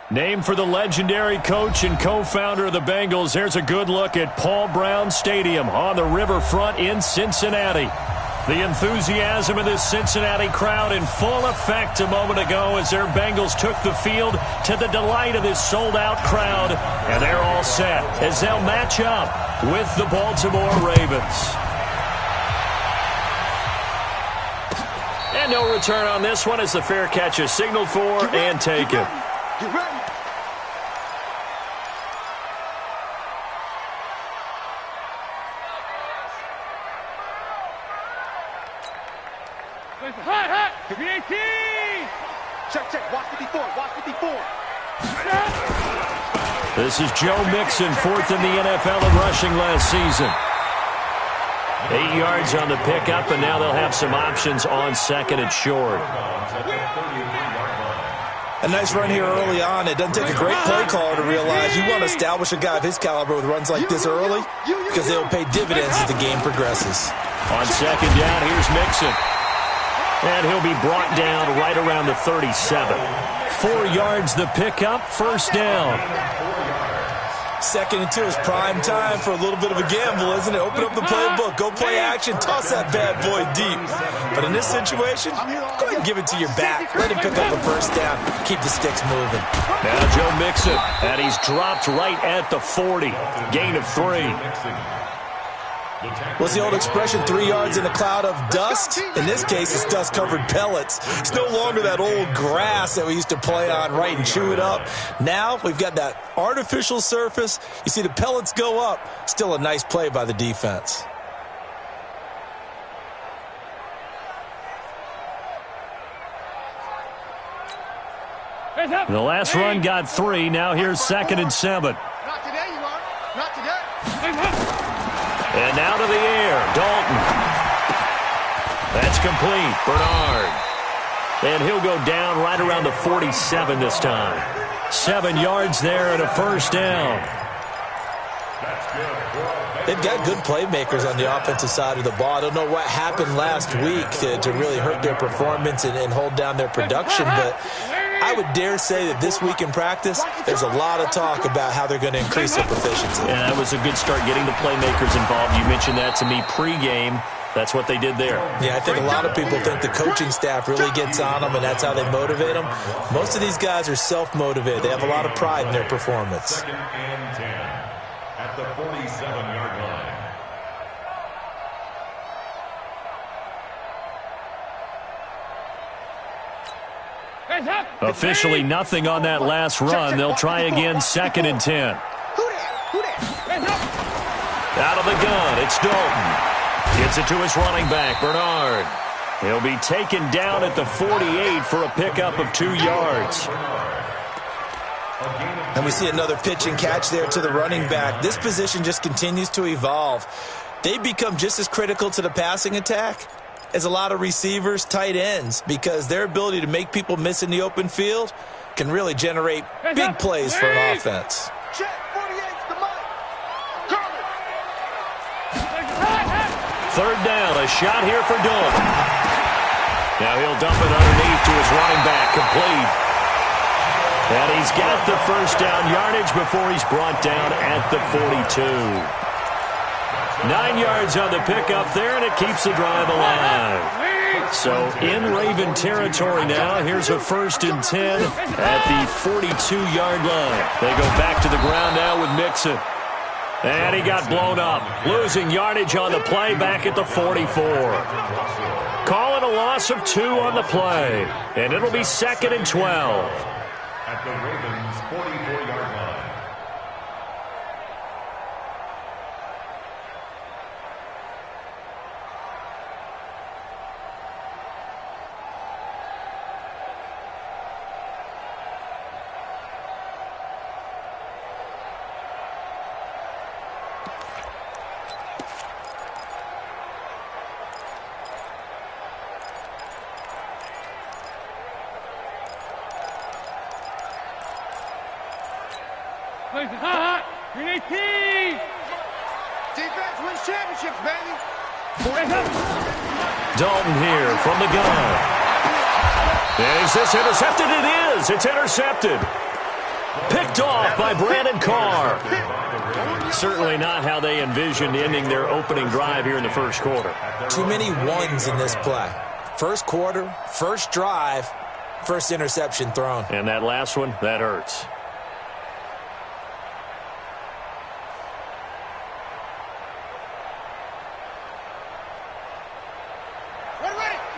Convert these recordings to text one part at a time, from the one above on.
Named for the legendary coach and co-founder of the Bengals, here's a good look at Paul Brown Stadium on the riverfront in Cincinnati. The enthusiasm of this Cincinnati crowd in full effect a moment ago as their Bengals took the field to the delight of this sold-out crowd. And they're all set as they'll match up with the Baltimore Ravens. And no return on this one as the fair catch is signaled for and taken. Get ready. Check. Watch 54. Watch 54. This is Joe Mixon, fourth in the NFL in rushing last season. 8 yards on the pickup, and now they'll have some options on second and short. A nice run here early on. It doesn't take a great play caller to realize you want to establish a guy of his caliber with runs like this early because they'll pay dividends as the game progresses. On second down, here's Mixon. And he'll be brought down right around the 37. 4 yards the pickup, first down. Second and 2 is prime time for a little bit of a gamble, isn't it? Open up the playbook, go play action, toss that bad boy deep. But in this situation, go ahead and give it to your back. Let him pick up the first down. Keep the sticks moving. Now Joe Mixon, and he's dropped right at the 40. Gain of 3. What's the old expression, 3 yards in a cloud of dust? In this case, it's dust-covered pellets. It's no longer that old grass that we used to play on, right, and chew it up. Now we've got that artificial surface. You see the pellets go up. Still a nice play by the defense. The last run got 3. Now here's second and 7. Not today, you are. Not today. And now to the air, Dalton. That's complete, Bernard. And he'll go down right around the 47 this time. 7 yards there and a first down. They've got good playmakers on the offensive side of the ball. I don't know what happened last week to really hurt their performance and hold down their production, but I would dare say that this week in practice, there's a lot of talk about how they're going to increase their proficiency. Yeah, that was a good start getting the playmakers involved. You mentioned that to me pregame. That's what they did there. Yeah, I think a lot of people think the coaching staff really gets on them, and that's how they motivate them. Most of these guys are self-motivated. They have a lot of pride in their performance. Second and 10 at the 47-yard line. Officially nothing on that last run. They'll try again second and 10. Out of the gun, it's Dalton. Gets it to his running back, Bernard. He'll be taken down at the 48 for a pickup of 2 yards. And we see another pitch and catch there to the running back. This position just continues to evolve. They become just as critical to the passing attack as a lot of receivers, tight ends, because their ability to make people miss in the open field can really generate big plays for an offense. Check, 48's the mic. Cover. Third down, a shot here for Dalton. Now he'll dump it underneath to his running back, complete. And he's got the first down yardage before he's brought down at the 42. 9 yards on the pickup there, and it keeps the drive alive. So in Raven territory now, here's a first and 10 at the 42-yard line. They go back to the ground now with Mixon. And he got blown up, losing yardage on the play back at the 44. Call it a loss of 2 on the play, and it'll be second and 12. At the Ravens' 44-yard line. Defense wins championships, baby. Dalton here from the gun. Is this intercepted? It is. It's intercepted. Picked off by Brandon Carr. Certainly not how they envisioned ending their opening drive here in the first quarter. Too many ones in this play. First quarter, first drive, first interception thrown. And that last one, that hurts.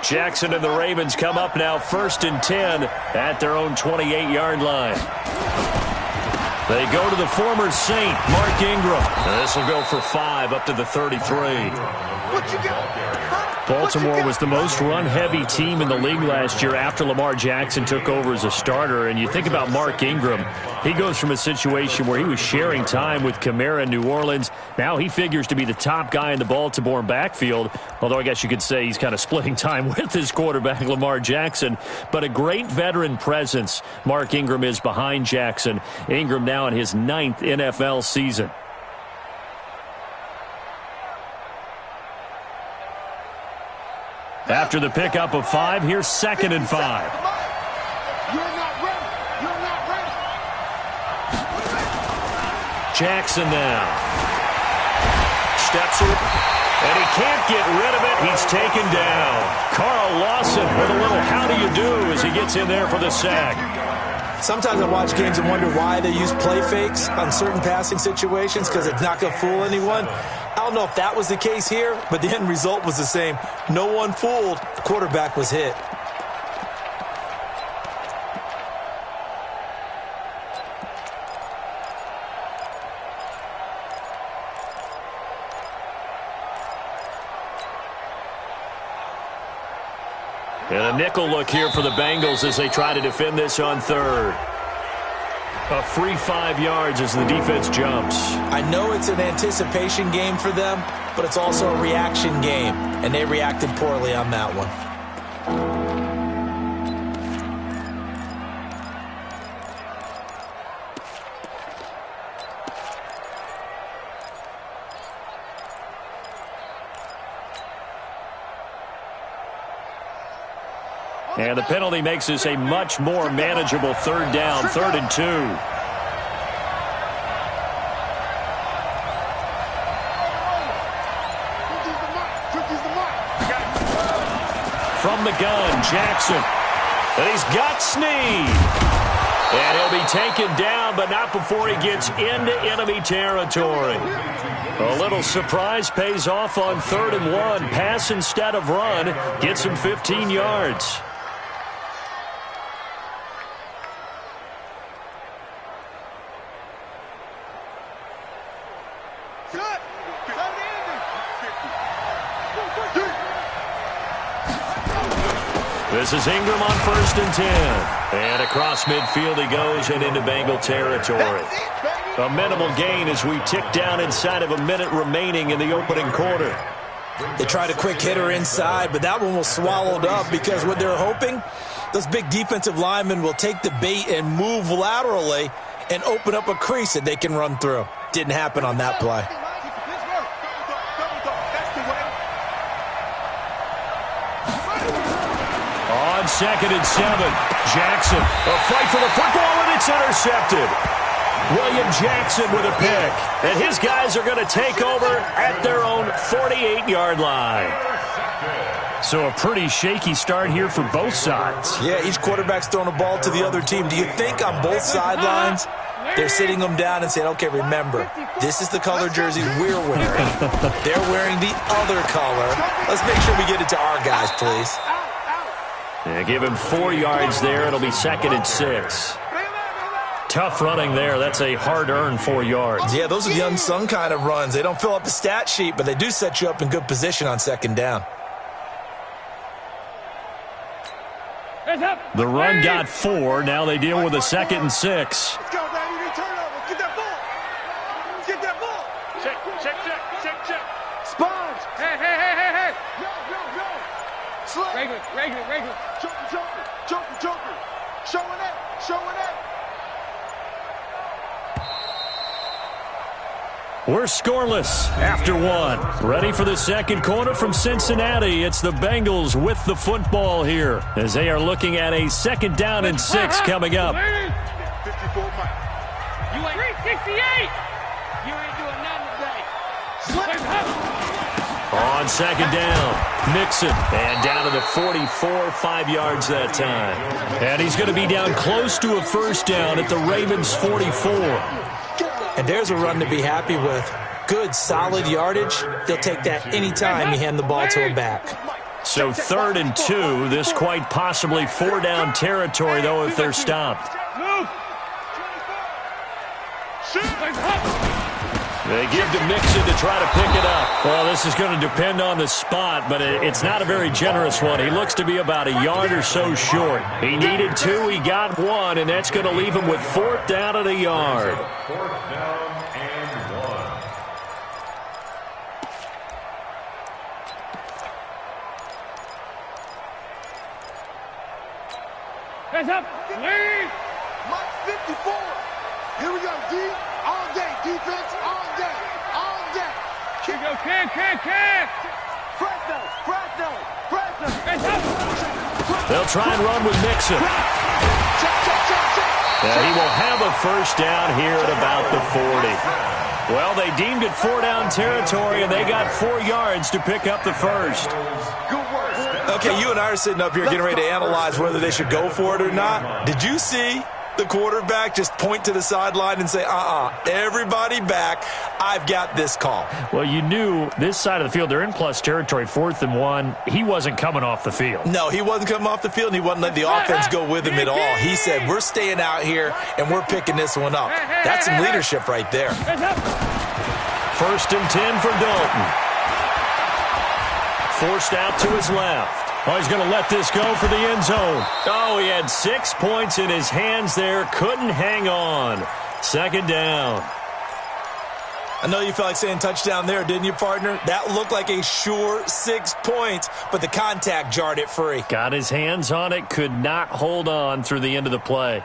Jackson and the Ravens come up now 1st and 10 at their own 28-yard line. They go to the former Saint, Mark Ingram. And this will go for 5 up to the 33. What you got? Baltimore was the most run-heavy team in the league last year after Lamar Jackson took over as a starter. And you think about Mark Ingram, he goes from a situation where he was sharing time with Kamara in New Orleans. Now he figures to be the top guy in the Baltimore backfield, although I guess you could say he's kind of splitting time with his quarterback, Lamar Jackson. But a great veteran presence Mark Ingram is behind Jackson. Ingram now in his 9th NFL season. After the pickup of 5, here's 2nd and 5. You're not ready. You're not ready. Jackson now. Steps it, and he can't get rid of it. He's taken down. Carl Lawson with a little how do you do as he gets in there for the sack. Sometimes I watch games and wonder why they use play fakes on certain passing situations because it's not going to fool anyone. I don't know if that was the case here, but the end result was the same. No one fooled. The quarterback was hit. And a nickel look here for the Bengals as they try to defend this on 3rd. A free 5 yards as the defense jumps. I know it's an anticipation game for them, but it's also a reaction game, and they reacted poorly on that one. And the penalty makes this a much more manageable 3rd down, 3rd and 2. From the gun, Jackson. And he's got Snead. And he'll be taken down, but not before he gets into enemy territory. A little surprise pays off on 3rd and 1. Pass instead of run. Gets him 15 yards. This is Ingram on 1st and 10. And across midfield he goes and into Bengal territory. A minimal gain as we tick down inside of a minute remaining in the opening quarter. They tried a quick hitter inside, but that one was swallowed up because what they're hoping, those big defensive linemen will take the bait and move laterally and open up a crease that they can run through. Didn't happen on that play. On 2nd and 7, Jackson, a fight for the football, and it's intercepted. William Jackson with a pick, and his guys are going to take over at their own 48-yard line. So a pretty shaky start here for both sides. Yeah, each quarterback's throwing a ball to the other team. Do you think on both sidelines they're sitting them down and saying, okay, remember, this is the color jersey we're wearing. They're wearing the other color. Let's make sure we get it to our guys, please. Yeah, give him 4 yards there. It'll be 2nd and 6. Tough running there. That's a hard-earned 4 yards. Yeah, those are the unsung kind of runs. They don't fill up the stat sheet, but they do set you up in good position on 2nd down. The run got 4. Now they deal with a 2nd and 6. Let's go, baby. Turnover. Get that ball. Let's get that ball. Check. Sponge. Hey. Yo. Slip. Regular. Joker. Showing up. We're scoreless after 1. Ready for the second quarter from Cincinnati. It's the Bengals with the football here as they are looking at a 2nd down and 6 coming up. 54 miles. You ain't 368. You ain't doing nothing today. On second down, Mixon, and down to the 44, 5 yards that time. And he's going to be down close to a first down at the Ravens' 44. And there's a run to be happy with. Good, solid yardage. They'll take that anytime you hand the ball to a back. So 3rd and 2, this quite possibly 4-down territory, though, if they're stopped. They give to Mixon to try to pick it up. Well, this is going to depend on the spot, but it's not a very generous one. He looks to be about a yard or so short. He needed 2, he got 1, and that's going to leave him with 4th down at a yard. 4th down and 1. Hands up. Lead. Mike 54. Here we go, D. All day. Defense all day. All day. Here we go, can. Fresno. Hands up. They'll try and run with Mixon. And he will have a first down here at about the 40. Well, they deemed it 4-down territory, and they got 4 yards to pick up the first. Okay, you and I are sitting up here getting ready to analyze whether they should go for it or not. Did you see the quarterback just point to the sideline and say, everybody back, I've got this call? Well, you knew this side of the field, they're in plus territory, 4th and 1. He wasn't coming off the field. No, he wasn't coming off the field, and he wasn't letting the offense go with him at all. He said, we're staying out here, and we're picking this one up. That's some leadership right there. 1st and 10 for Dalton. Forced out to his left. Oh, he's going to let this go for the end zone. Oh, he had 6 points in his hands there. Couldn't hang on. 2nd down. I know you felt like saying touchdown there, didn't you, partner? That looked like a sure 6 points, but the contact jarred it free. Got his hands on it, could not hold on through the end of the play.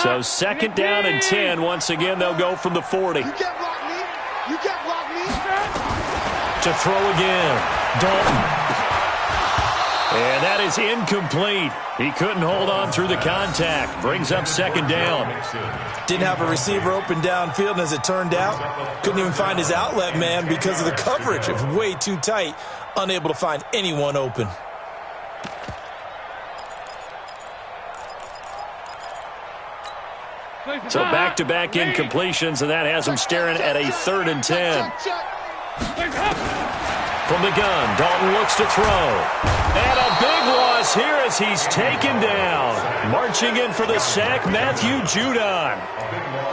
So 2nd down and 10. Once again, they'll go from the 40. You can't block me. You can't block me. To throw again. Dalton. And that is incomplete. He couldn't hold on through the contact. Brings up 2nd down. Didn't have a receiver open downfield, and as it turned out, couldn't even find his outlet man because of the coverage. It was way too tight. Unable to find anyone open. So back-to-back incompletions, and that has him staring at a 3rd and 10. From the gun, Dalton looks to throw. And a big loss here as he's taken down. Marching in for the sack, Matthew Judon.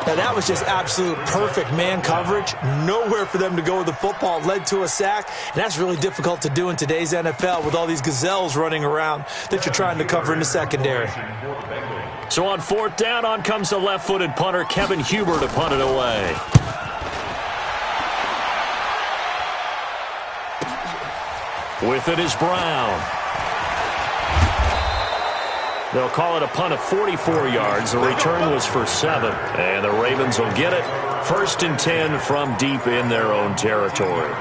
Now, that was just absolute perfect man coverage. Nowhere for them to go with the football. Led to a sack, and that's really difficult to do in today's NFL with all these gazelles running around that you're trying to cover in the secondary. So on 4th down, on comes the left-footed punter, Kevin Huber, to punt it away. With it is Brown. They'll call it a punt of 44 yards. The return was for 7. And the Ravens will get it. 1st and 10 from deep in their own territory.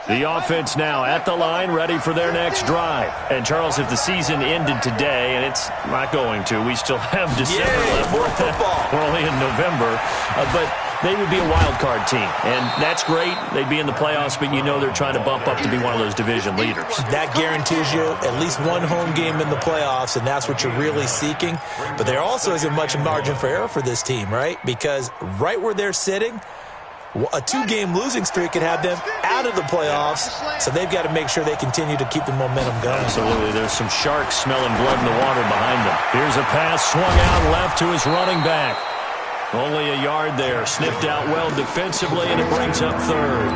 The offense now at the line, ready for their next drive. And, Charles, if the season ended today, and it's not going to, we still have December left. More football. We're only in November. But they would be a wild card team. And that's great. They'd be in the playoffs, but you know they're trying to bump up to be one of those division leaders. That guarantees you at least one home game in the playoffs, and that's what you're really seeking. But there also isn't much margin for error for this team, right? Because right where they're sitting, a 2-game losing streak could have them out of the playoffs, so they've got to make sure they continue to keep the momentum going. Absolutely. There's some sharks smelling blood in the water behind them. Here's a pass swung out left to his running back. Only a yard there. Sniffed out well defensively, and it brings up 3rd.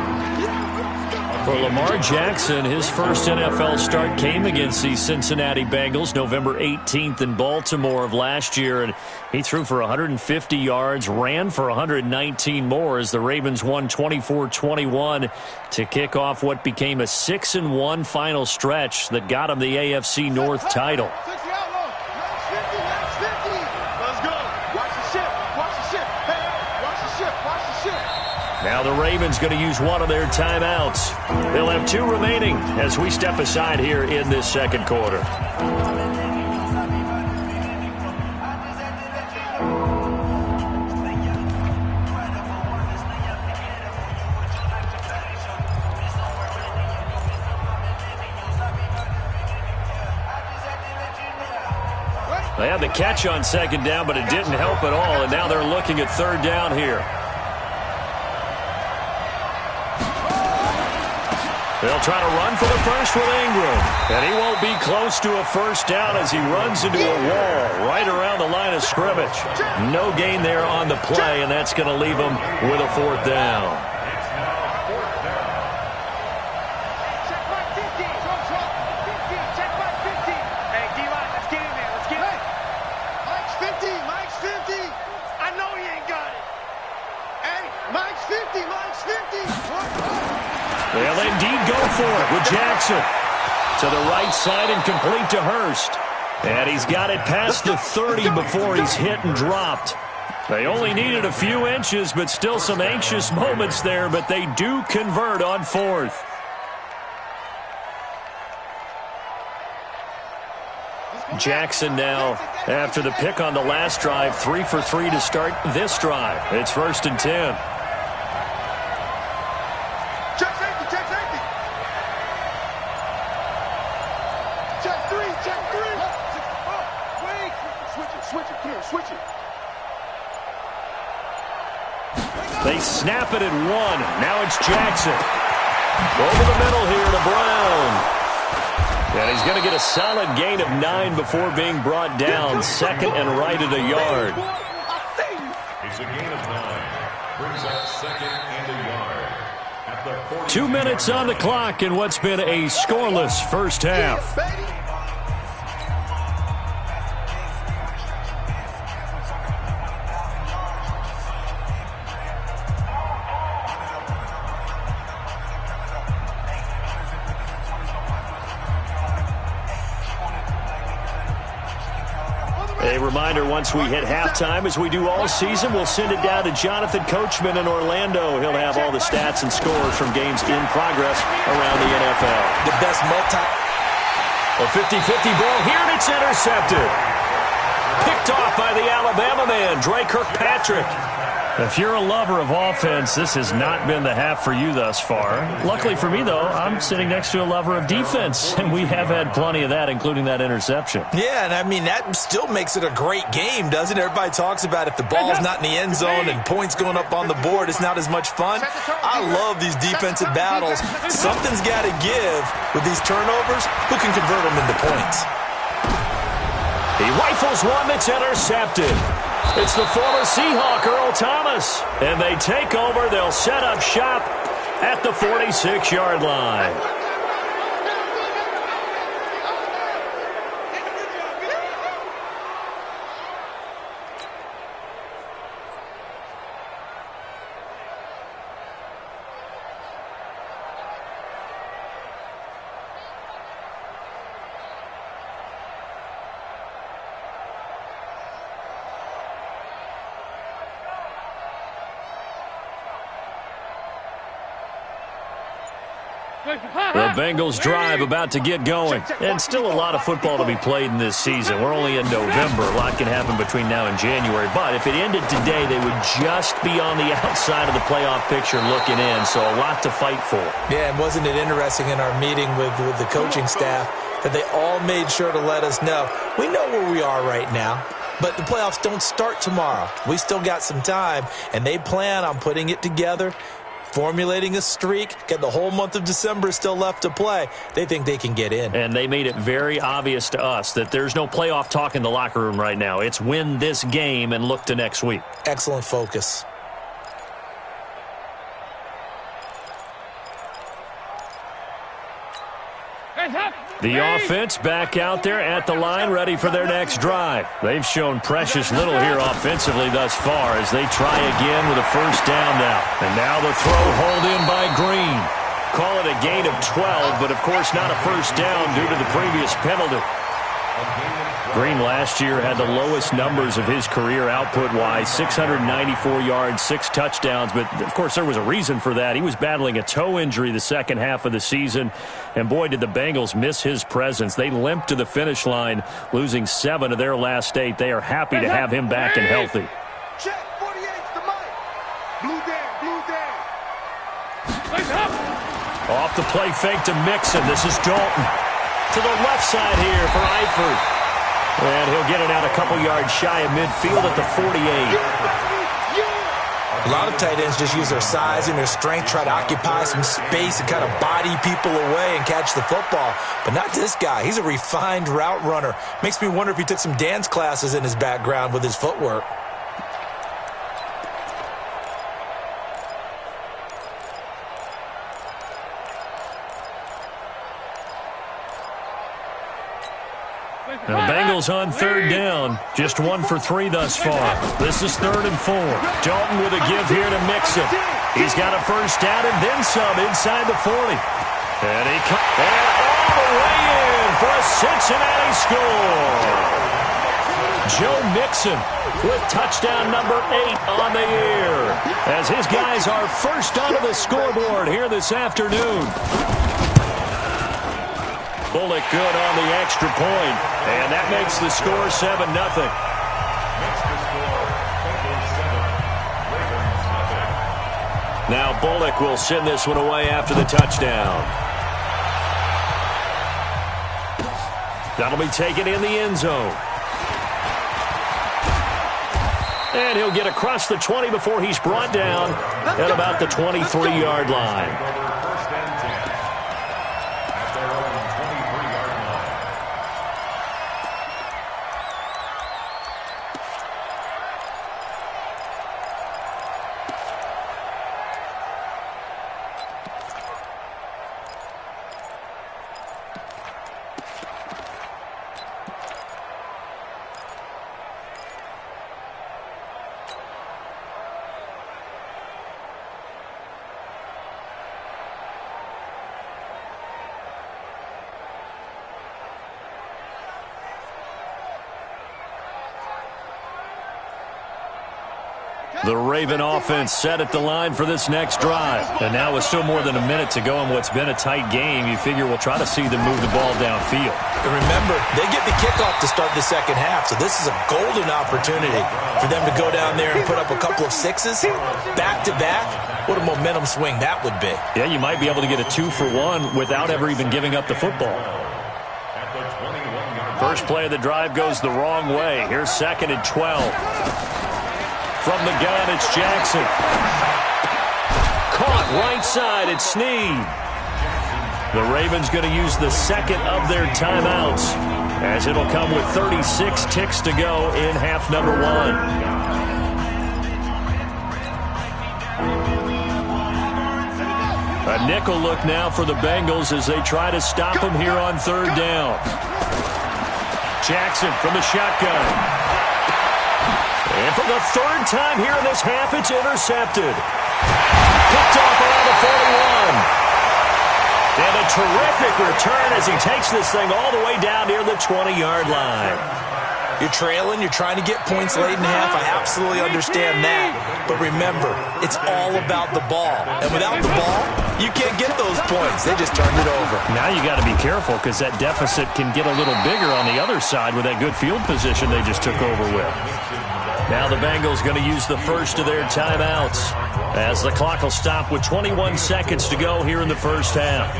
For Lamar Jackson, his first NFL start came against the Cincinnati Bengals November 18th in Baltimore of last year, and he threw for 150 yards, ran for 119 more as the Ravens won 24-21 to kick off what became a 6-1 final stretch that got him the AFC North title. Now the Ravens going to use one of their timeouts. They'll have 2 remaining as we step aside here in this second quarter. They had the catch on second down, but it didn't help at all, and now they're looking at third down here. They'll try to run for the first with Ingram. And he won't be close to a first down as he runs into a wall right around the line of scrimmage. No gain there on the play, and that's going to leave him with a fourth down. They'll indeed go for it with Jackson. To the right side and complete to Hurst. And he's got it past the 30 before he's hit and dropped. They only needed a few inches, but still some anxious moments there, but they do convert on fourth. Jackson now, after the pick on the last drive, 3 for 3 to start this drive. It's 1st and 10. They snap it at 1. Now it's Jackson. Over the middle here to Brown. And he's going to get a solid gain of 9 before being brought down. Second and right at a yard. It's a gain of 9. Brings up second and a yard. At the 2 minutes on the clock in what's been a scoreless first half. A reminder, once we hit halftime, as we do all season, we'll send it down to Jonathan Coachman in Orlando. He'll have all the stats and scores from games in progress around the NFL. The best A 50-50 ball here, and it's intercepted. Picked off by the Alabama man, Dre Kirkpatrick. If you're a lover of offense, this has not been the half for you thus far. Luckily for me, though, I'm sitting next to a lover of defense, and we have had plenty of that, including that interception. Yeah, and I mean, that still makes it a great game, doesn't it? Everybody talks about if the ball's not in the end zone and points going up on the board, it's not as much fun. I love these defensive battles. Something's got to give with these turnovers. Who can convert them into points? He rifles one that's intercepted. It's the former Seahawk, Earl Thomas. And they take over. They'll set up shop at the 46-yard line. The Bengals drive about to get going. And still a lot of football to be played in this season. We're only in November. A lot can happen between now and January. But if it ended today, they would just be on the outside of the playoff picture looking in. So a lot to fight for. Yeah, and wasn't it interesting in our meeting with the coaching staff that they all made sure to let us know, we know where we are right now, but the playoffs don't start tomorrow. We still got some time, and they plan on putting it together, formulating a streak, get the whole month of December still left to play. They think they can get in. And they made it very obvious to us that there's no playoff talk in the locker room right now. It's win this game and look to next week. Excellent focus. The offense back out there at the line, ready for their next drive. They've shown precious little here offensively thus far as they try again with a first down now. And now the throw hauled in by Green. Call it a gain of 12, but of course not a first down due to the previous penalty. Green last year had the lowest numbers of his career output-wise, 694 yards, 6 touchdowns. But, of course, there was a reason for that. He was battling a toe injury the second half of the season. And, boy, did the Bengals miss his presence. They limped to the finish line, losing 7 of their last 8. They are happy to have him back and healthy. Check 48's the mic. Blue down. Off the play fake to Mixon. This is Dalton. To the left side here for Eifert. And he'll get it out a couple yards shy of midfield at the 48. A lot of tight ends just use their size and their strength, try to occupy some space and kind of body people away and catch the football. But not this guy. He's a refined route runner. Makes me wonder if he took some dance classes in his background with his footwork. Now the Bengals on third down. Just 1 for 3 thus far. This is 3rd and 4. Dalton with a give here to Mixon. He's got a first down and then some inside the 40. And he all the way in for a Cincinnati score. Joe Mixon with touchdown number 8 on the year. As his guys are first onto the scoreboard here this afternoon. Bullock good on the extra point, and that makes the score 7-0. Now Bullock will send this one away after the touchdown. That'll be taken in the end zone. And he'll get across the 20 before he's brought down at about the 23-yard line. The Raven offense set at the line for this next drive. And now with still more than a minute to go in what's been a tight game, you figure we'll try to see them move the ball downfield. And remember, they get the kickoff to start the second half, so this is a golden opportunity for them to go down there and put up a couple of 6s back-to-back. What a momentum swing that would be. Yeah, you might be able to get a 2-for-1 without ever even giving up the football. First play of the drive goes the wrong way. Here's 2nd and 12. From the gun, it's Jackson. Caught right side, it's Snead. The Ravens going to use the second of their timeouts, as it'll come with 36 ticks to go in half number 1. A nickel look now for the Bengals as they try to stop them here on 3rd down. Jackson from the shotgun. And for the 3rd time here in this half, it's intercepted. Picked off around the 41. And a terrific return as he takes this thing all the way down near the 20-yard line. You're trailing, you're trying to get points late in half. I absolutely understand that. But remember, it's all about the ball. And without the ball, you can't get those points. They just turned it over. Now you got to be careful because that deficit can get a little bigger on the other side with that good field position they just took over with. Now the Bengals going to use the first of their timeouts as the clock will stop with 21 seconds to go here in the first half.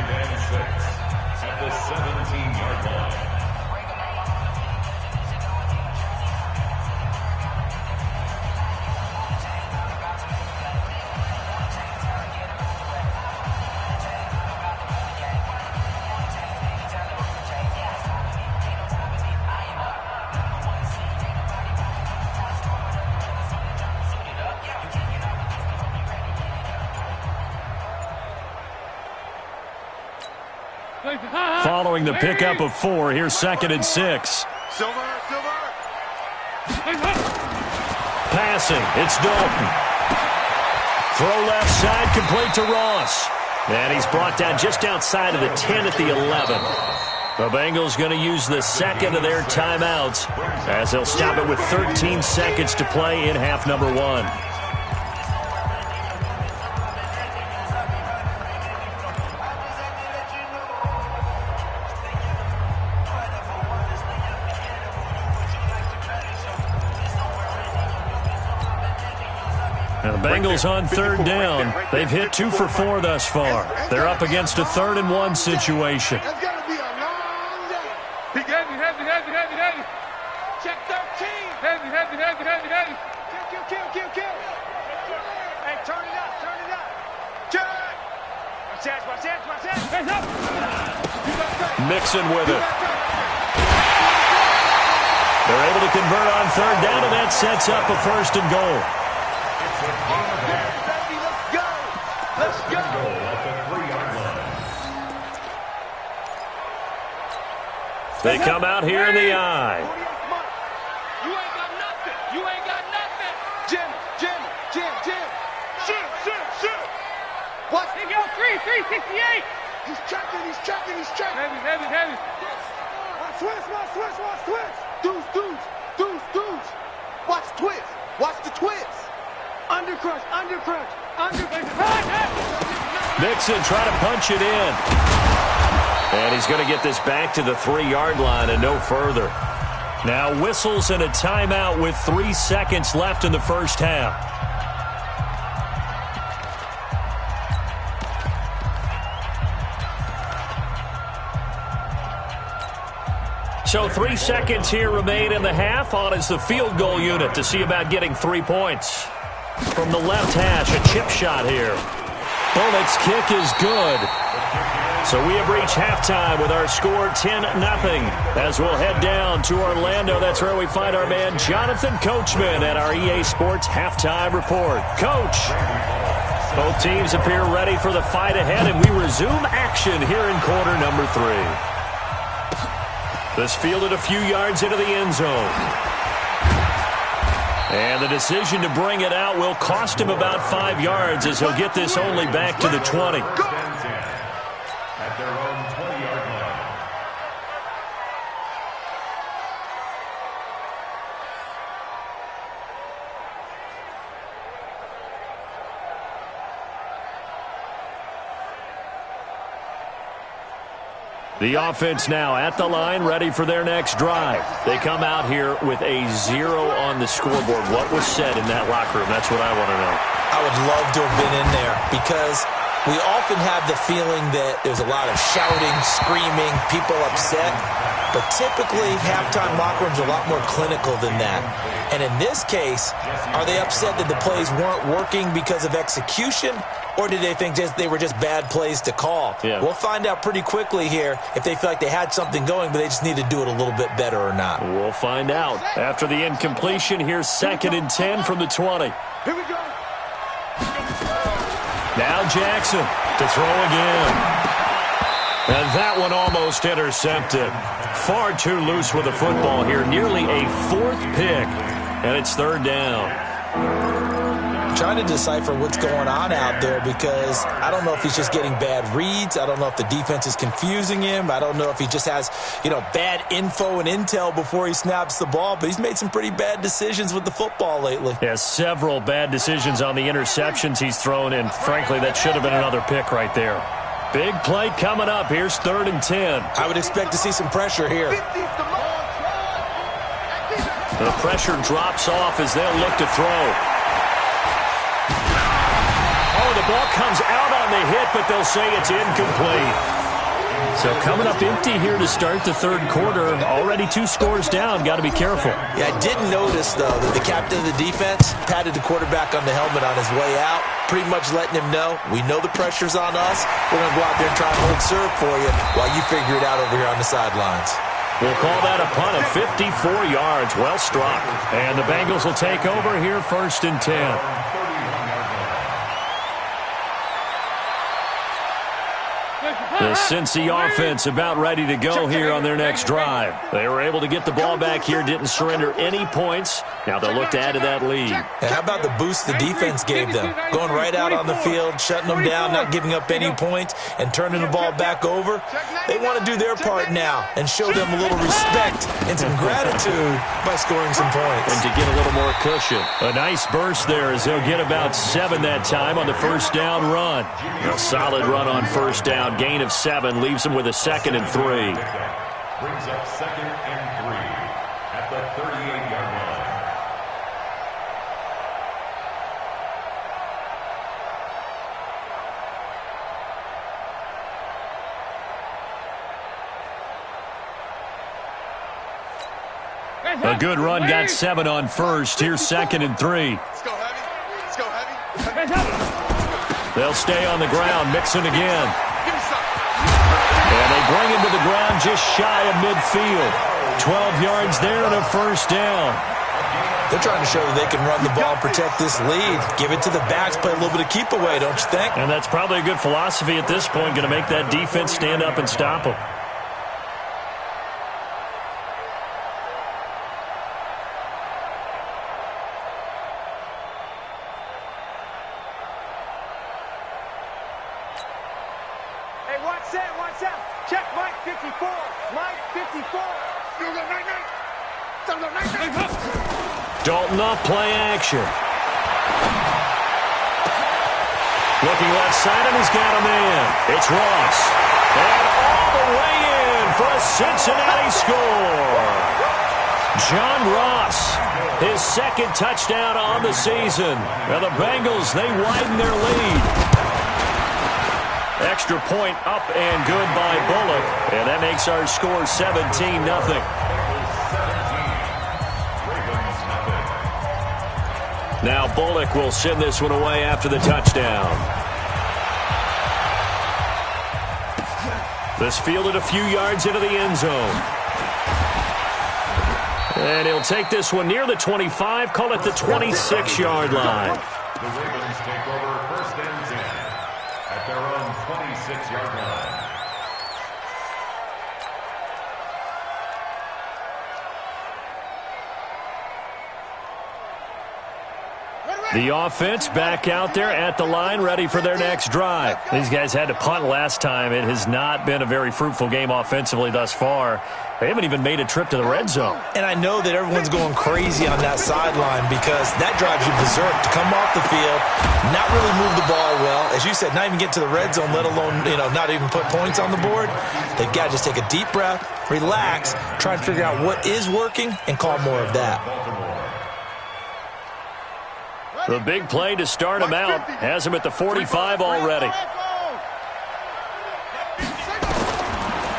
At the 17-yard line. Following the pickup of 4, here's 2nd and 6. Silver. Passing, it's Dalton. Throw left side, complete to Ross. And he's brought down just outside of the 10 at the 11. The Bengals going to use the second of their timeouts as they'll stop it with 13 seconds to play in half number 1. The Bengals on 3rd down. They've hit 2 for 4 thus far. They're up against a 3rd and 1 situation. It's got to be a long day. Big heavy. Check 13. Heavy. Kill. Hey, turn it up. Check. Watch that. Hands up. Mixon with it. They're able to convert on 3rd down, and that sets up a 1st and goal. Let's go. They come out here in the eye. You ain't got nothing. Jim. Shoot. What? He go 368. He's checking. Heavy. Watch Deuce. Watch the twist. Undercrush. Mixon trying to punch it in. And he's going to get this back to the 3-yard line and no further. Now whistles and a timeout with 3 seconds left in the first half. So 3 seconds here remain in the half. On is the field goal unit to see about getting 3 points. From the left hash, a chip shot here. Bullett's kick is good. So we have reached halftime with our score 10-0. As we'll head down to Orlando, that's where we find our man Jonathan Coachman at our EA Sports Halftime Report. Coach, both teams appear ready for the fight ahead, and we resume action here in quarter number 3. This fielded a few yards into the end zone. And the decision to bring it out will cost him about 5 yards as he'll get this only back to the 20. At their own 20-yard line. The offense now at the line, ready for their next drive. They come out here with a 0 on the scoreboard. What was said in that locker room? That's what I want to know. I would love to have been in there because we often have the feeling that there's a lot of shouting, screaming, people upset. But typically, halftime locker rooms are a lot more clinical than that. And in this case, are they upset that the plays weren't working because of execution? Or did they think they were just bad plays to call? Yeah. We'll find out pretty quickly here if they feel like they had something going, but they just need to do it a little bit better or not. We'll find out. After the incompletion, here's 2nd and 10 from the 20. Here we go. Now Jackson to throw again. And that one almost intercepted. Far too loose with the football here. Nearly a 4th pick. And it's 3rd down. Trying to decipher what's going on out there because I don't know if he's just getting bad reads. I don't know if the defense is confusing him. I don't know if he just has, bad info and intel before he snaps the ball. But he's made some pretty bad decisions with the football lately. Yeah, several bad decisions on the interceptions he's thrown, and frankly, that should have been another pick right there. Big play coming up. Here's 3rd and 10. I would expect to see some pressure here. The pressure drops off as they'll look to throw. Oh, the ball comes out on the hit, but they'll say it's incomplete. So coming up empty here to start the 3rd quarter. Already 2 scores down. Got to be careful. Yeah, I did notice, though, that the captain of the defense patted the quarterback on the helmet on his way out, pretty much letting him know, we know the pressure's on us. We're going to go out there and try and hold serve for you while you figure it out over here on the sidelines. We'll call that a punt of 54 yards. Well struck. And the Bengals will take over here 1st and 10. The Cincy offense about ready to go here on their next drive. They were able to get the ball back here, didn't surrender any points. Now they'll look to add to that lead. And how about the boost the defense gave them? Going right out on the field, shutting them down, not giving up any points, and turning the ball back over. They want to do their part now and show them a little respect and some gratitude by scoring some points. And to get a little more cushion. A nice burst there as they'll get about 7 that time on the first down run. A solid run on first down. Gain of 7 leaves them with a 2nd and 3. Brings up 2nd and 3 at the 38-yard line. A good run got 7 on first. Here's 2nd and 3. Let's go heavy. Let's go heavy. They'll stay on the ground. Mixon again. Give me some. And they bring him to the ground just shy of midfield. 12 yards there and a first down. They're trying to show that they can run the ball and protect this lead. Give it to the backs, play a little bit of keep away, don't you think? And that's probably a good philosophy at this point. Going to make that defense stand up and stop them. Hey, watch that, watch out. Check Mike 54. Mike 54. You go night-night. Dalton off play action. Looking left side, and he's got a man. It's Ross. And all the way in for a Cincinnati score. John Ross, his 2nd touchdown on the season. Now the Bengals, they widen their lead. Extra point up and good by Bullock. And that makes our score 17-0. Now Bullock will send this one away after the touchdown. This fielded a few yards into the end zone. And he'll take this one near the 25, call it the 26-yard line. The Ravens take over 1st and 10 at their own 26-yard line. The offense back out there at the line, ready for their next drive. These guys had to punt last time. It has not been a very fruitful game offensively thus far. They haven't even made a trip to the red zone. And I know that everyone's going crazy on that sideline because that drives you berserk to come off the field, not really move the ball well. As you said, not even get to the red zone, let alone, not even put points on the board. They've got to just take a deep breath, relax, try and figure out what is working, and call more of that. The big play to start him out has him at the 45 already.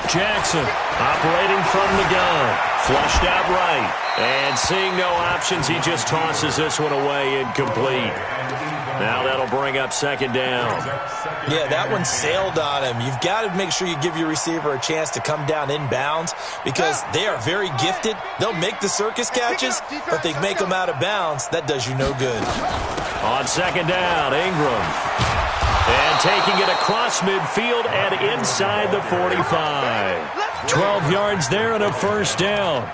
Jackson operating from the gun. Flushed out right. And seeing no options, he just tosses this one away incomplete. Now that'll bring up 2nd down. Yeah, that one sailed on him. You've got to make sure you give your receiver a chance to come down inbounds because they are very gifted. They'll make the circus catches, but they make them out of bounds. That does you no good. On 2nd down, Ingram. And taking it across midfield and inside the 45. 12 yards there and a first down.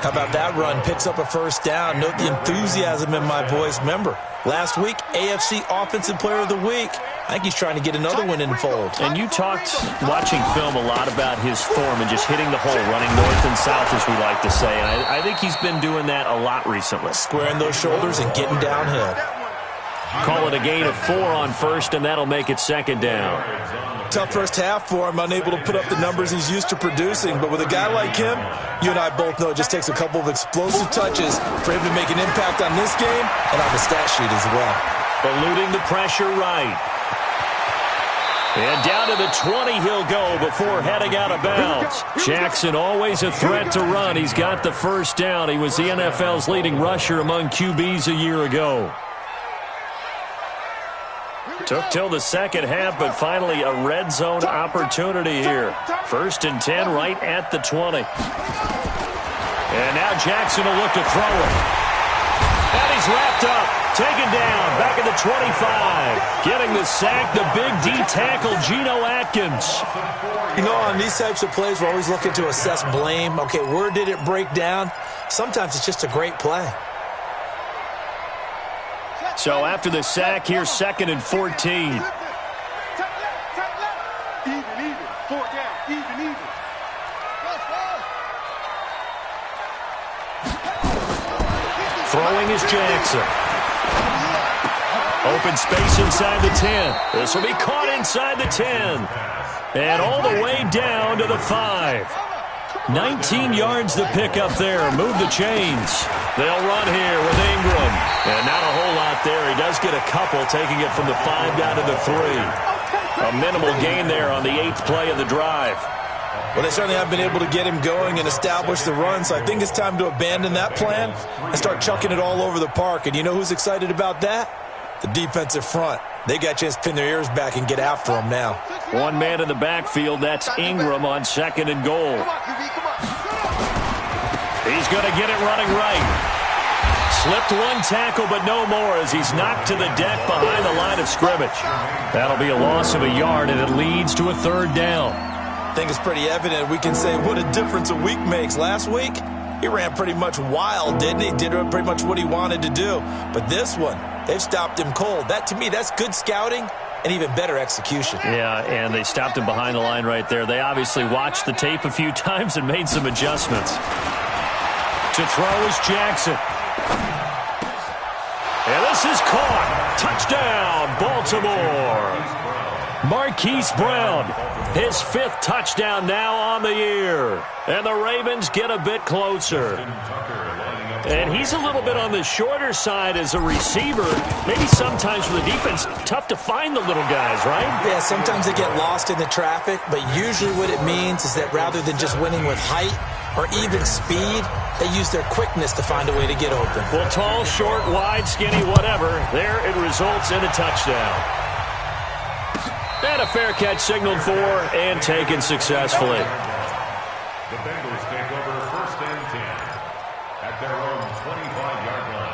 How about that run? Picks up a first down. Note the enthusiasm in my voice. Remember, last week, AFC Offensive Player of the Week. I think he's trying to get another one in the fold. And you talked, watching film, a lot about his form and just hitting the hole, running north and south, as we like to say. And I think he's been doing that a lot recently. Squaring those shoulders and getting downhill. Call it a gain of 4 on first, and that'll make it 2nd down. Tough first half for him, unable to put up the numbers he's used to producing. But with a guy like him, you and I both know it just takes a couple of explosive touches for him to make an impact on this game and on the stat sheet as well. Eluding the pressure right. And down to the 20 he'll go before heading out of bounds. Jackson always a threat to run. He's got the first down. He was the NFL's leading rusher among QBs a year ago. Took till the second half, but finally a red zone opportunity here. 1st and 10 right at the 20. And now Jackson will look to throw it. And he's wrapped up. taken down, back at the 25. Getting the sack, the big D tackle, Geno Atkins. You know, on these types of plays, we're always looking to assess blame. Okay, where did it break down? Sometimes it's just a great play. So after the sack, here's 2nd and 14. Even. 4th down. Even. Throwing is Jackson. Open space inside the 10. This will be caught inside the 10. And all the way down to the 5. 19 yards the pick up there. Move the chains. They'll run here with Ingram. And not a whole lot there. He does get a couple, taking it from the 5 down to the 3. A minimal gain there on the 8th play of the drive. Well, they certainly have been able to get him going and establish the run, so I think it's time to abandon that plan and start chucking it all over the park. And you know who's excited about that? The defensive front. They got a chance to pin their ears back and get after him now. One man in the backfield, that's Ingram on 2nd and goal. He's going to get it running right. Slipped one tackle, but no more as he's knocked to the deck behind the line of scrimmage. That'll be a loss of a yard, and it leads to a 3rd down. I think it's pretty evident. We can say what a difference a week makes. Last week, he ran pretty much wild, didn't he? Did pretty much what he wanted to do. But this one, they've stopped him cold. That, to me, that's good scouting and even better execution. Yeah, and they stopped him behind the line right there. They obviously watched the tape a few times and made some adjustments. To throw is Jackson. And this is caught. Touchdown, Baltimore. Marquise Brown, his 5th touchdown now on the year. And the Ravens get a bit closer. And he's a little bit on the shorter side as a receiver. Maybe sometimes for the defense, tough to find the little guys, right? Yeah, sometimes they get lost in the traffic, but usually what it means is that rather than just winning with height or even speed, they use their quickness to find a way to get open. Well, tall, short, wide, skinny, whatever, there it results in a touchdown. And a fair catch signaled for and taken successfully. The Bengals take over 1st and 10 at their own 25-yard line.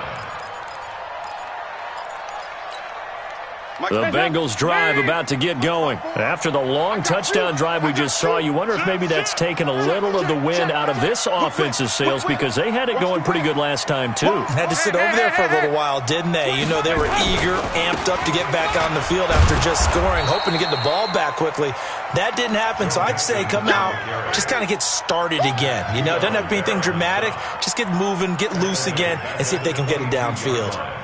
The Bengals drive about to get going. After the long touchdown drive we just saw, you wonder if maybe that's taken a little of the wind out of this offensive sails because they had it going pretty good last time, too. Had to sit over there for a little while, didn't they? You know, they were eager, amped up to get back on the field after just scoring, hoping to get the ball back quickly. That didn't happen, so I'd say come out, just kind of get started again. You know, it doesn't have to be anything dramatic. Just get moving, get loose again, and see if they can get it downfield.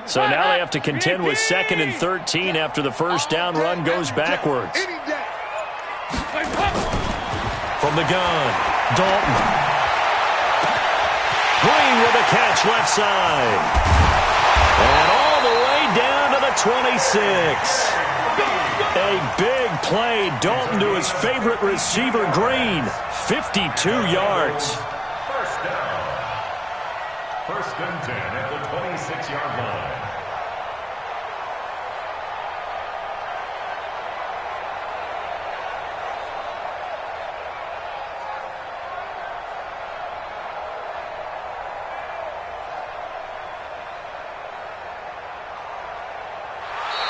So now they have to contend with 2nd and 13 after the first down run goes backwards. From the gun, Dalton. Green with a catch left side. And all the way down to the 26. A big play. Dalton to his favorite receiver, Green. 52 yards. First down. 1st and 10 at the 26-yard line.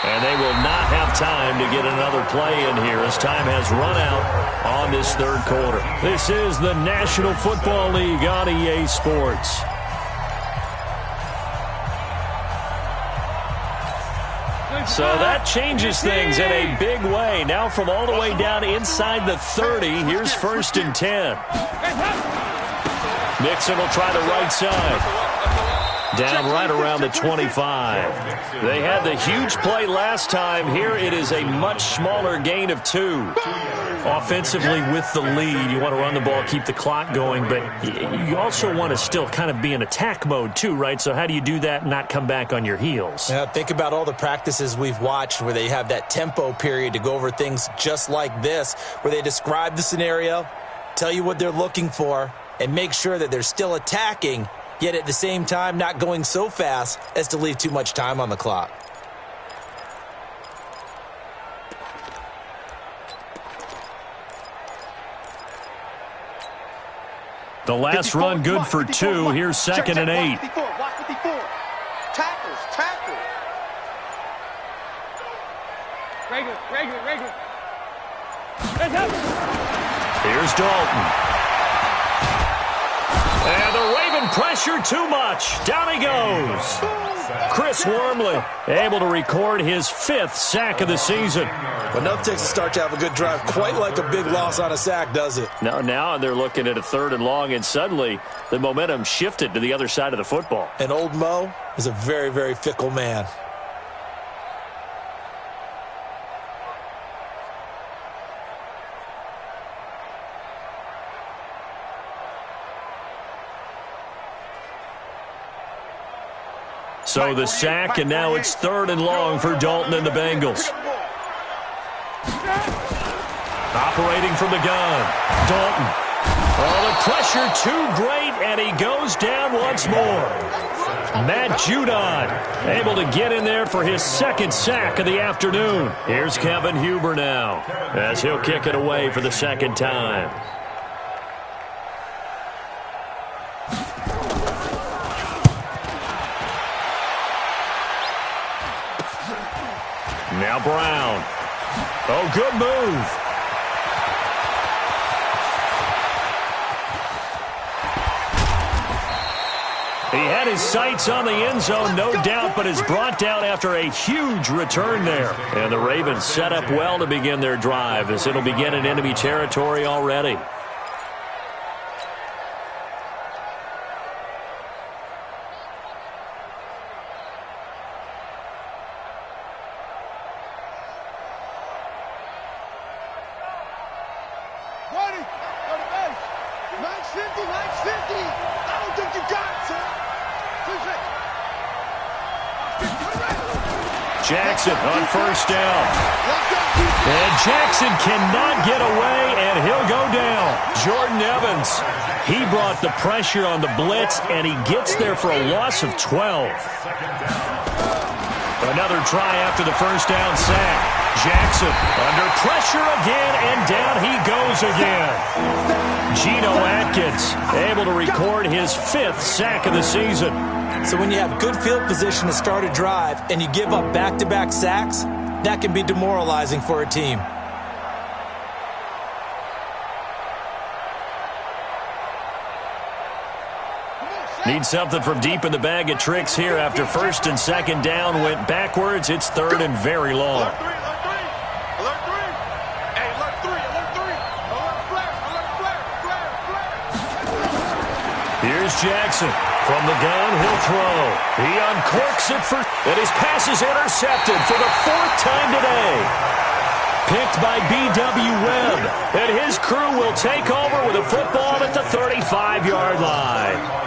And they will not have time to get another play in here as time has run out on this 3rd quarter. This is the National Football League on EA Sports. So that changes things in a big way. Now from all the way down inside the 30, here's 1st and 10. Mixon will try the right side. Down right around the 25. They had the huge play last time. Here it is a much smaller gain of 2. Offensively with the lead, you want to run the ball, keep the clock going, but you also want to still kind of be in attack mode too, right? So how do you do that and not come back on your heels? Yeah, think about all the practices we've watched where they have that tempo period to go over things just like this, where they describe the scenario, tell you what they're looking for, and make sure that they're still attacking, yet at the same time not going so fast as to leave too much time on the clock. The last 54, run good for 2. Here's second and 8. Watch 54. Tackle. Regular. Here's Dalton. And the Raven pressure too much. Down he goes. Chris Wormley able to record his 5th sack of the season. Enough takes to start to have a good drive. Quite like a big loss on a sack, does it? Now they're looking at a 3rd and long, and suddenly the momentum shifted to the other side of the football. And old Mo is a very, very fickle man. So the sack, and now it's 3rd and long for Dalton and the Bengals. Operating from the gun, Dalton. Oh, the pressure too great, and he goes down once more. Matt Judon able to get in there for his 2nd sack of the afternoon. Here's Kevin Huber now, as he'll kick it away for the 2nd time. Now Brown. Oh, good move. He had his sights on the end zone, no doubt, but is brought down after a huge return there. And the Ravens set up well to begin their drive, as it'll begin in enemy territory already. Jackson on 1st down. And Jackson cannot get away, and he'll go down. Jordan Evans, he brought the pressure on the blitz, and he gets there for a loss of 12. Another try after the 1st down sack. Jackson under pressure again, and down he goes again. Geno Atkins able to record his 5th sack of the season. So when you have good field position to start a drive and you give up back-to-back sacks, that can be demoralizing for a team. Need something from deep in the bag of tricks here after 1st and 2nd down went backwards. It's 3rd and very long. Alert 3. Hey, alert 3. Alert flare. Here's Jackson. From the gun, he'll throw. He uncorks it for, and his pass is intercepted for the 4th time today. Picked by B.W. Webb, and his crew will take over with a football at the 35-yard line.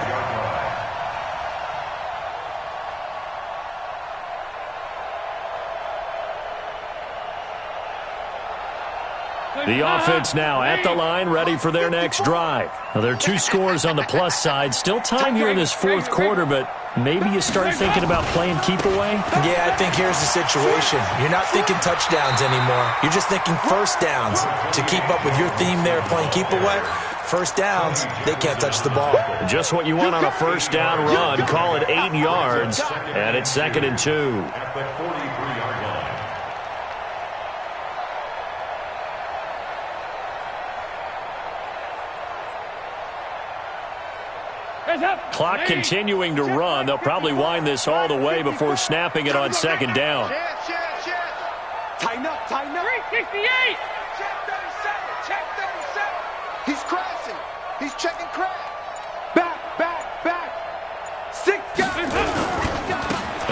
The offense now at the line, ready for their next drive. Now, there are 2 scores on the plus side. Still time here in this 4th quarter, but maybe you start thinking about playing keep away? Yeah, I think here's the situation. You're not thinking touchdowns anymore. You're just thinking 1st downs. To keep up with your theme there, playing keep away, 1st downs, they can't touch the ball. Just what you want on a 1st down run. Call it 8 yards, and it's 2nd and 2. At the 43-yard line. Clock continuing to run. They'll probably wind this all the way before snapping it on 2nd down. Tighten up. 368. Check 37. He's crashing. He's checking crash. Back. 6 guys.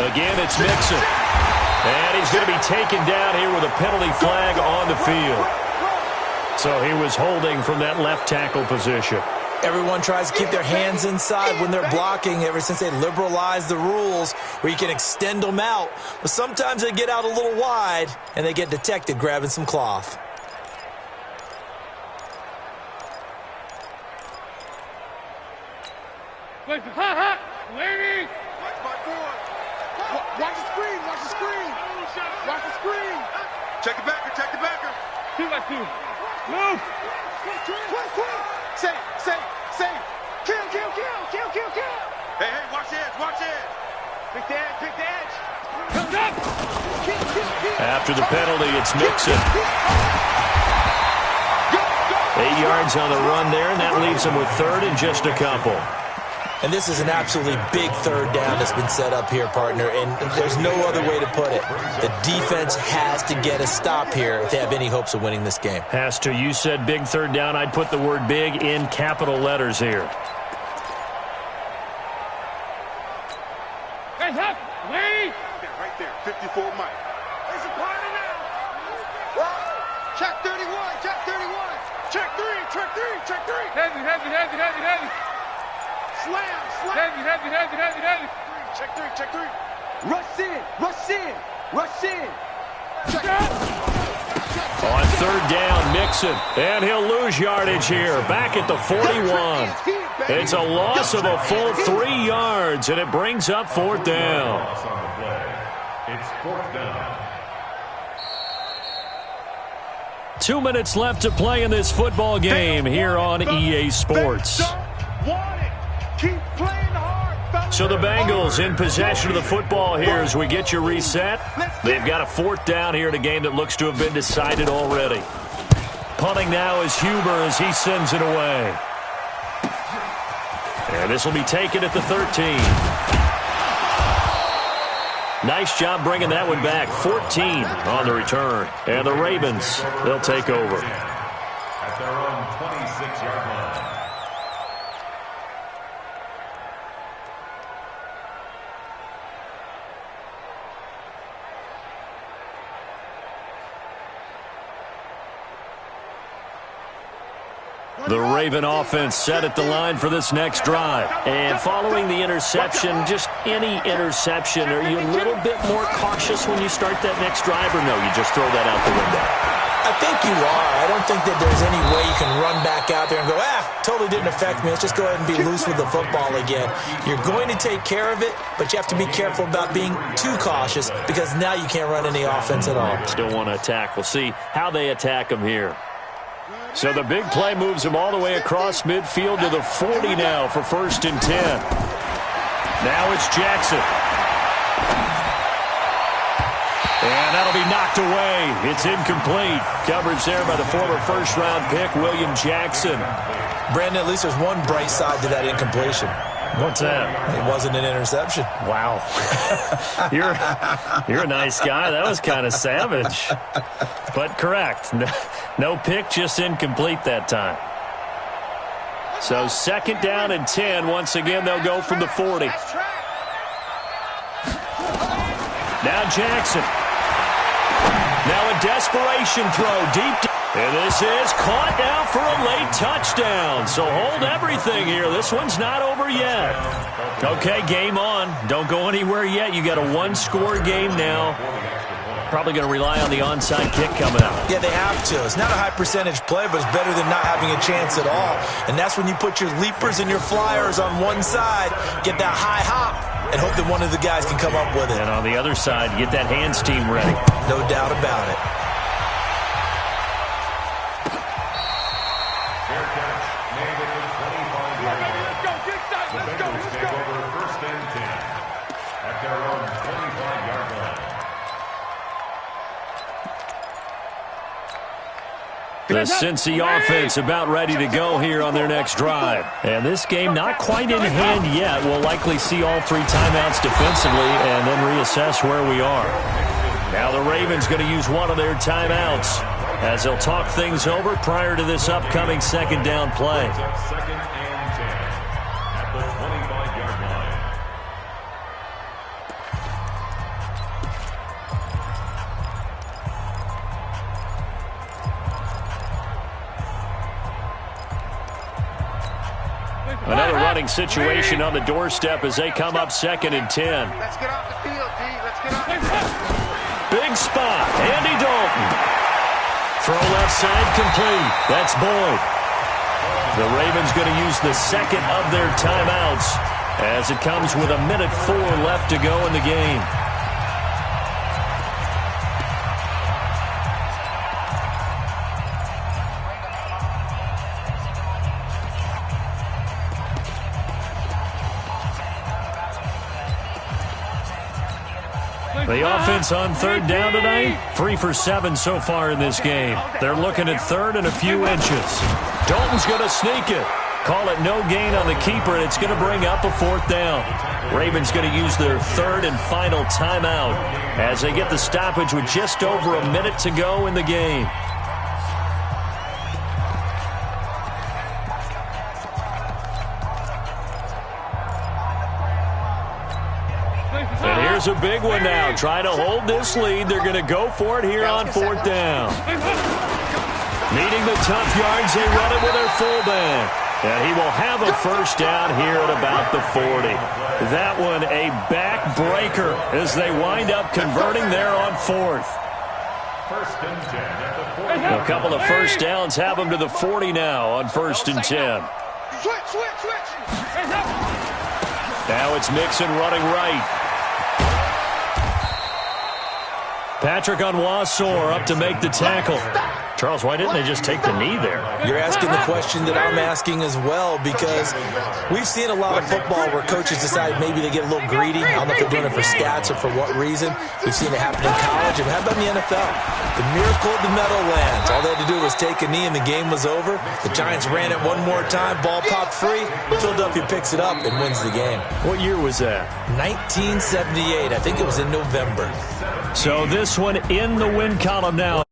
Again, it's Mixon. And he's going to be taken down here with a penalty flag on the field. So he was holding from that left tackle position. Everyone tries to keep their hands inside when they're blocking ever since they liberalized the rules where you can extend them out. But sometimes they get out a little wide and they get detected grabbing some cloth. Watch the screen, watch the screen. Watch the screen. Check the backer, check the backer. Move. Say. Kill. Hey, watch the edge. Pick the edge. Comes up. After the penalty, it's Mixon. 8 yards on the run there, and that leaves him with third and just a couple. And this is an absolutely big third down that's been set up here, partner, and there's no other way to put it. The defense has to get a stop here if they have any hopes of winning this game. Has to. You said big third down. I'd put the word big in capital letters here. Hands up. Wait. Right there. 54 Mike. There's a party now. Check 31. Check 3. Heavy. Slam. Heavy. Check 3. Rush in. Check out. On third down, Mixon. And he'll lose yardage here. Back at the 41. It's a loss of a full 3 yards, and it brings up fourth down. Loss on the play. It's fourth down. 2 minutes left to play in this football game here on EA Sports. Keep playing hard. So the Bengals in possession of the football here as we get you reset. They've got a fourth down here in a game that looks to have been decided already. Punting now is Huber as he sends it away. And this will be taken at the 13. Nice job bringing that one back. 14 on the return. And the Ravens, they'll take over. At their own 26-yard line. The Raven offense set at the line for this next drive. And following the interception, just any interception, are you a little bit more cautious when you start that next drive, or no, you just throw that out the window? I think you are. I don't think that there's any way you can run back out there and go, totally didn't affect me. Let's just go ahead and be loose with the football again. You're going to take care of it, but you have to be careful about being too cautious because now you can't run any offense at all. Still want to attack. We'll see how they attack them here. So the big play moves him all the way across midfield to the 40 now for 1st and 10. Now it's Jackson. And that'll be knocked away. It's incomplete. Coverage there by the former first-round pick, William Jackson. Brandon, at least there's one bright side to that incompletion. What's that? It wasn't an interception. Wow. You're a nice guy. That was kind of savage. But correct. No pick, just incomplete that time. So 2nd down and 10. Once again, they'll go from the 40. Now Jackson. Now a desperation throw deep. And this is caught now for a late touchdown. So hold everything here. This one's not over yet. Okay, game on. Don't go anywhere yet. You got a one-score game now. Probably going to rely on the onside kick coming out. Yeah, they have to. It's not a high percentage play, but it's better than not having a chance at all. And that's when you put your leapers and your flyers on one side, get that high hop, and hope that one of the guys can come up with it. And on the other side, get that hands team ready. No doubt about it. Fair catch made at the 25-yard line. The Bengals take over 1st and 10 at their own 25-yard line. The Cincy offense about ready to go here on their next drive. And this game not quite in hand yet. We'll likely see all 3 timeouts defensively and then reassess where we are. Now the Ravens going to use one of their timeouts as they'll talk things over prior to this upcoming 2nd down play. 2nd and 10 at the 25-yard line. Another running situation on the doorstep as they come up 2nd and 10. Let's get off the field, D. Let's get off. Big spot. Andy Dalton. Throw left side complete. That's Boyd. The Ravens going to use the second of their timeouts as it comes with 1:04 left to go in the game. The offense on 3rd down tonight, 3 for 7 so far in this game. They're looking at 3rd and a few inches. Dalton's going to sneak it. Call it no gain on the keeper, and it's going to bring up a 4th down. Ravens going to use their 3rd and final timeout as they get the stoppage with just over a minute to go in the game. And here's a big one now. Trying to hold this lead. They're going to go for it here on 4th down. Needing the tough yards, they run it with their fullback. And he will have a 1st down here at about the 40. That one a backbreaker as they wind up converting there on 4th. 1st and 10 at the 40. A couple of 1st downs have them to the 40 now on 1st and 10. Switch. Now it's Mixon running right. Patrick Onwuasor up to make the tackle. Charles, why didn't they just take the knee there? You're asking the question that I'm asking as well, because we've seen a lot of football where coaches decide maybe they get a little greedy. I don't know if they're doing it for stats or for what reason. We've seen it happen in college, and how about in the NFL? The miracle of the Meadowlands. All they had to do was take a knee, and the game was over. The Giants ran it one more time. Ball popped free. Philadelphia picks it up and wins the game. What year was that? 1978. I think it was in November. So this one in the win column now.